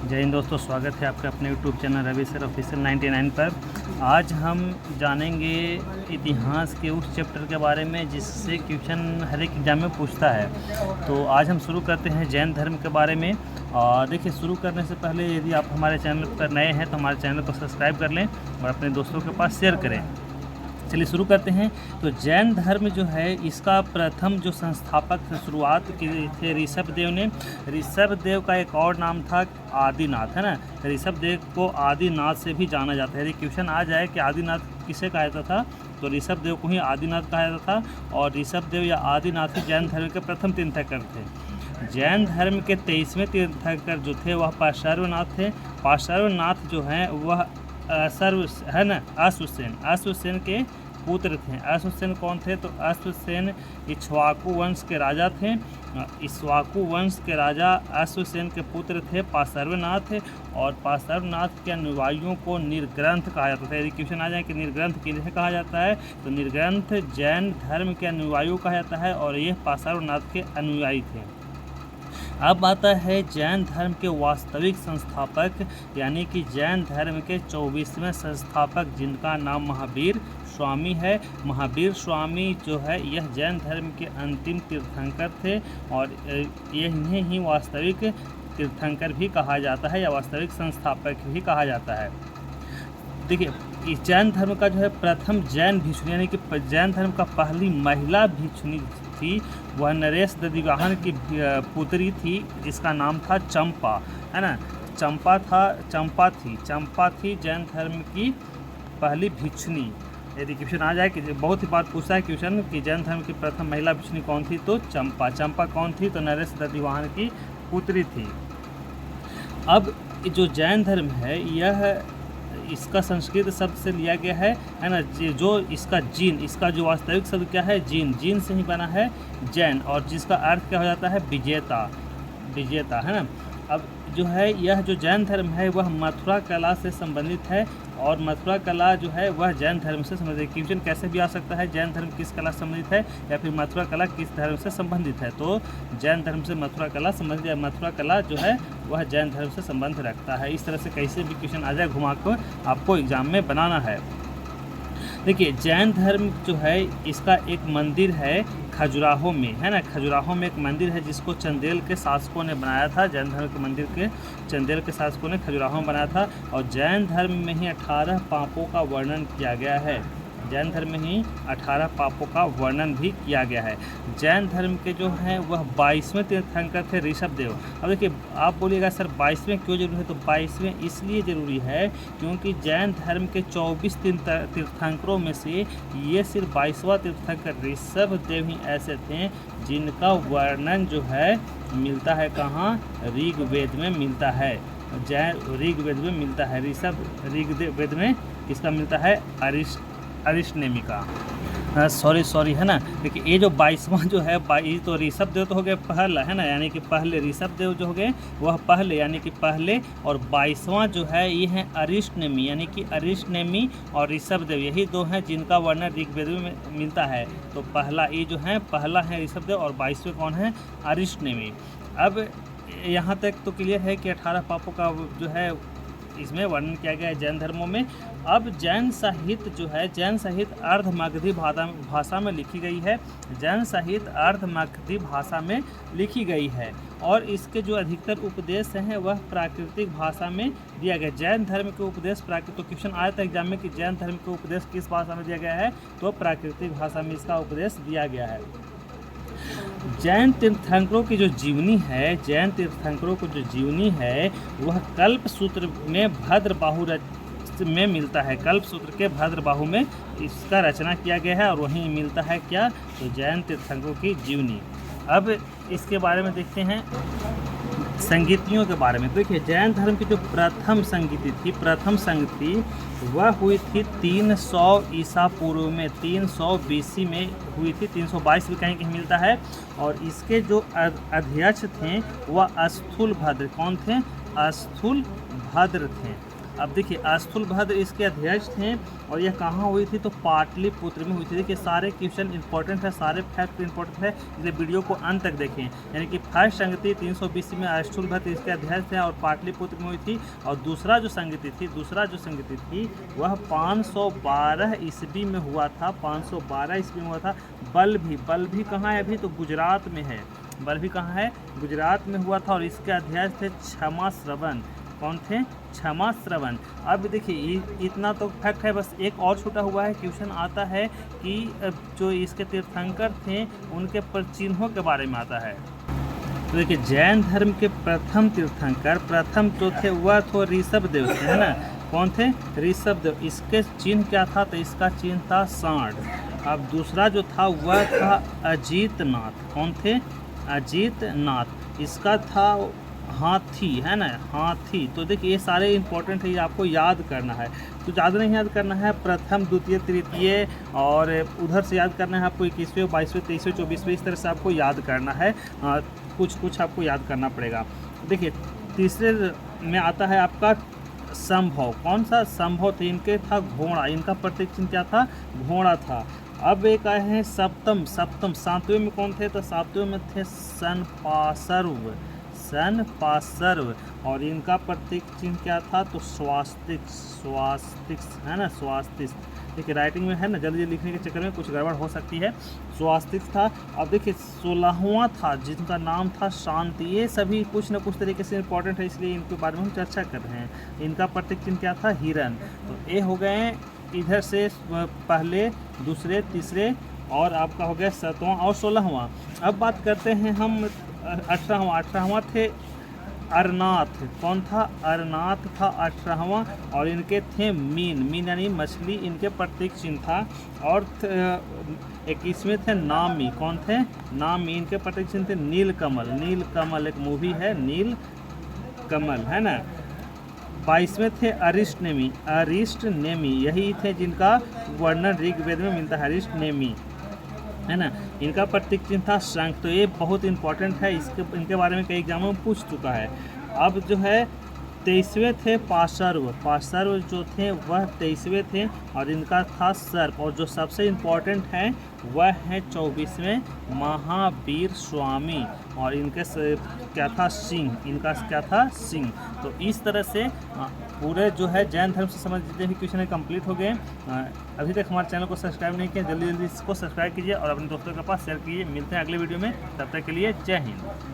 जय हिंद दोस्तों, स्वागत है आपका अपने YouTube channel Ravi sir official 99 पर। आज हम जानेंगे इतिहास के उस चैप्टर के बारे में जिससे क्वेश्चन हर एक एग्जाम में पूछता है। तो आज हम शुरू करते हैं जैन धर्म के बारे में। और देखिए, शुरू करने से पहले यदि आप हमारे चैनल पर नए हैं तो हमारे चैनल को सब्सक्राइब कर लें और अपने दोस्तों के पास शेयर करें। चलिए शुरू करते हैं। तो जैन धर्म जो है, इसका प्रथम जो संस्थापक शुरुआत किए थे ऋषभ देव ने। ऋषभ देव का एक और नाम था आदिनाथ, है ना। ऋषभ देव को आदिनाथ से भी जाना जाता है। यदि क्वेश्चन आ जाए कि आदिनाथ किसे कहा जाता था, तो ऋषभ देव को ही आदिनाथ कहा जाता था। और ऋषभ देव या आदिनाथ ही जैन धर्म के प्रथम तीर्थंकर थे। जैन धर्म के 23वें तीर्थंकर जो थे वह पार्श्वनाथ थे। पार्श्वनाथ जो हैं वह सर्व है ना अश्वसेन के पुत्र थे। अश्वसेन कौन थे? तो अश्वसेन इक्ष्वाकु वंश के राजा थे। इक्ष्वाकु वंश के राजा अश्वसेन के पुत्र थे पार्श्वनाथ। और पार्श्वनाथ के अनुयायियों को निर्ग्रंथ कहा जाता था। यदि क्वेश्चन आ जाए कि निर्ग्रंथ किन्हें कहा जाता है, तो निर्ग्रंथ जैन धर्म के अनुयायियों कहा जाता है और ये पार्श्वनाथ के अनुयायी थे। अब आता है जैन धर्म के वास्तविक संस्थापक, यानी कि जैन धर्म के 24वें संस्थापक, जिनका नाम महावीर स्वामी है। महावीर स्वामी जो है यह जैन धर्म के अंतिम तीर्थंकर थे और इन्हें ही वास्तविक तीर्थंकर भी कहा जाता है या वास्तविक संस्थापक भी कहा जाता है। देखिए, इस जैन धर्म का जो है प्रथम जैन भिक्षुणी, यानी कि जैन धर्म का पहली महिला भिक्षुणी थी, वह नरेश दधिवाहन की पुत्री थी, जिसका नाम था चंपा, है ना। चंपा थी जैन धर्म की पहली भिक्षुणी। यदि क्वेश्चन आ जाए कि बहुत ही बात पूछता है क्वेश्चन कि जैन धर्म की प्रथम महिला भिक्षुणी कौन थी, तो चंपा कौन थी? तो नरेश दधिवाहन की पुत्री थी। अब जो जैन धर्म है यह इसका संस्कृत शब्द से लिया गया है ना। जो इसका जो वास्तविक शब्द क्या है? जीन से ही बना है जैन, और जिसका अर्थ क्या हो जाता है? विजेता, है ना। अब जो है यह जो जैन धर्म है वह मथुरा कला से संबंधित है, और मथुरा कला जो है वह जैन धर्म से संबंधित है। क्वेश्चन कैसे भी आ सकता है, जैन धर्म किस कला से संबंधित है या फिर मथुरा कला किस धर्म से संबंधित है। तो जैन धर्म से मथुरा कला संबंधित है। मथुरा कला जो है वह जैन धर्म से संबंध रखता है। इस तरह से कैसे भी क्वेश्चन आ जाए घुमा कर आपको एग्जाम में बनाना है। देखिए, जैन धर्म जो है इसका एक मंदिर है खजुराहो में, है ना। खजुराहो में एक मंदिर है जिसको चंदेल के शासकों ने बनाया था। जैन धर्म के मंदिर के चंदेल के शासकों ने खजुराहो में बनाया था। और जैन धर्म में ही 18 पापों का वर्णन किया गया है। जैन धर्म में ही 18 पापों का वर्णन भी किया गया है। जैन धर्म के जो हैं वह 22वें तीर्थंकर थे ऋषभ देव। अब देखिए, आप बोलिएगा सर 22वें क्यों जरूरी है? तो 22वें इसलिए ज़रूरी है क्योंकि जैन धर्म के 24 तीर्थंकरों में से ये सिर्फ 22वां तीर्थंकर ऋषभ देव ही ऐसे थे जिनका वर्णन जो है मिलता है कहाँ? ऋग्वेद में मिलता है। जैन ऋग्वेद में मिलता है। ऋग्वेद में किसका मिलता है? अरिष्टनेमी का। सॉरी, है ना। देखिए, ये जो 22वां जो है, तो ऋषभ देव तो हो गए पहला, है ना, यानी कि पहले ऋषभ देव जो हो गए वह पहले, यानी कि पहले। और 22वां जो है ये है अरिष्टनेमी, यानी कि अरिष्टनेमी और ऋषभ देव, यही दो हैं जिनका वर्णन ऋग्वेद में मिलता है। तो पहला ये जो है, पहला है ऋषभ देव और 22वें कौन है? अरिष्टनेमी। अब यहाँ तक तो क्लियर है कि 18 पापों का जो है इसमें वर्णन किया गया है जैन धर्मों में। अब जैन साहित्य जो है, जैन साहित्य अर्धमागधी भाषा में लिखी गई है। जैन साहित्य अर्धमागधी भाषा में लिखी गई है और इसके जो अधिकतर उपदेश हैं वह प्राकृतिक भाषा में दिया गया। जैन धर्म के उपदेश प्राकृतिक, तो क्वेश्चन आया था एग्जाम में कि जैन धर्म के उपदेश किस भाषा में दिया गया है, तो प्राकृतिक भाषा में इसका उपदेश दिया गया है। जैन तीर्थंकरों की जो जीवनी है, जैन तीर्थंकरों को जो जीवनी है वह कल्प सूत्र में भद्रबाहु में मिलता है। कल्प सूत्र के भद्रबाहु में इसका रचना किया गया है और वहीं मिलता है क्या? तो जैन तीर्थंकरों की जीवनी। अब इसके बारे में देखते हैं संगीतियों के बारे में। देखिए, जैन धर्म की जो प्रथम संगति वह हुई थी 300 ईसा पूर्व में, 300 BC में हुई थी। 322 भी कहीं मिलता है। और इसके जो अध्यक्ष थे वह स्थूल भद्र, कौन थे? स्थूल भद्र थे। अब देखिए स्थूलभद्र इसके अध्यक्ष थे और यह कहाँ हुई थी तो पाटलिपुत्र में हुई थी। देखिए सारे क्वेश्चन इंपॉर्टेंट है, सारे फैक्ट इंपॉर्टेंट है, इसलिए वीडियो को अंत तक देखें। यानी कि फर्स्ट संगति 320 में स्थूलभद्र इसके अध्यक्ष थे और पाटलिपुत्र में हुई थी। और दूसरा जो संगति थी वह 512 ईस्वी में हुआ था, 512 ईस्वी में हुआ था। बल्भी कहाँ है अभी तो गुजरात में है, बल्भी कहाँ है गुजरात में हुआ था और इसके अध्यक्ष थे क्षमा श्रवण। कौन थे? क्षमा श्रवण। अब देखिए इतना तो फैक्ट है, बस एक और छूटा हुआ है। क्वेश्चन आता है कि जो इसके तीर्थंकर थे उनके चिन्हों के बारे में आता है। तो देखिए जैन धर्म के प्रथम तीर्थंकर प्रथम जो थे वह तो ऋषभदेव थे, है ना। कौन थे? ऋषभदेव। इसके चिन्ह क्या था तो इसका चिन्ह था सांड। अब दूसरा जो था वह था अजीतनाथ। कौन थे? अजीतनाथ। इसका था हाथी, है ना, हाथी। तो देखिए ये सारे इंपॉर्टेंट है, ये आपको याद करना है। तो ज़्यादा नहीं याद करना है, प्रथम द्वितीय तृतीय और उधर से याद करना है आपको 21वें 22वें 23वें 24वें, इस तरह से आपको याद करना है। कुछ आपको याद करना पड़ेगा। देखिए तीसरे में आता है आपका संभव। कौन सा? संभव थे। इनके था घोड़ा, इनका प्रतीक चिन्ह क्या था? घोड़ा था। अब एक आए हैं सप्तम। सातवें में कौन थे तो सातवें में थे सनपासर्व और इनका प्रतीक चिन्ह क्या था तो स्वास्तिक, है ना, स्वास्तिक। देखिए राइटिंग में है ना, जल्दी लिखने के चक्कर में कुछ गड़बड़ हो सकती है। स्वास्तिक था। अब देखिए 16वां था जिनका नाम था शांति। ये सभी कुछ न कुछ तरीके से इंपॉर्टेंट है, इसलिए इनके बारे में हम चर्चा कर रहे हैं। इनका प्रतीक चिन्ह क्या था? हिरण। तो ये हो गए इधर से पहले, दूसरे, तीसरे और आपका हो गया 7वां और 16वां। अब बात करते हैं हम 18वां थे अरनाथ। कौन था? अरनाथ था 18वां और इनके थे मीन यानी मछली, इनके प्रतीक चिन्ह था। और 21वें थे नामी। कौन थे? नामी। इनके प्रतीक चिन्ह थे नीलकमल एक मूवी है नीलकमल, है ना। 22वें थे अरिष्टनेमी, यही थे जिनका वर्णन ऋग्वेद में मिलता है, अरिष्टनेमी, है ना। इनका प्रतीक चिन्ह था शंख। तो ये बहुत इंपॉर्टेंट है, इनके बारे में कई एग्जामों में पूछ चुका है। अब जो है 23वें थे पाशर्व जो थे वह 23वें थे और इनका था सर्प। और जो सबसे इम्पोर्टेंट है वह है 24वें महावीर स्वामी और इनके क्या था? सिंह। इनका क्या था? सिंह। तो इस तरह से पूरे जो है जैन धर्म से संबंधित जितने भी क्वेश्चन है कंप्लीट हो गए। अभी तक हमारे चैनल को सब्सक्राइब नहीं किया, जल्दी इसको सब्सक्राइब कीजिए और अपने दोस्तों के पास शेयर कीजिए। मिलते हैं अगले वीडियो में, तब तक के लिए जय हिंद।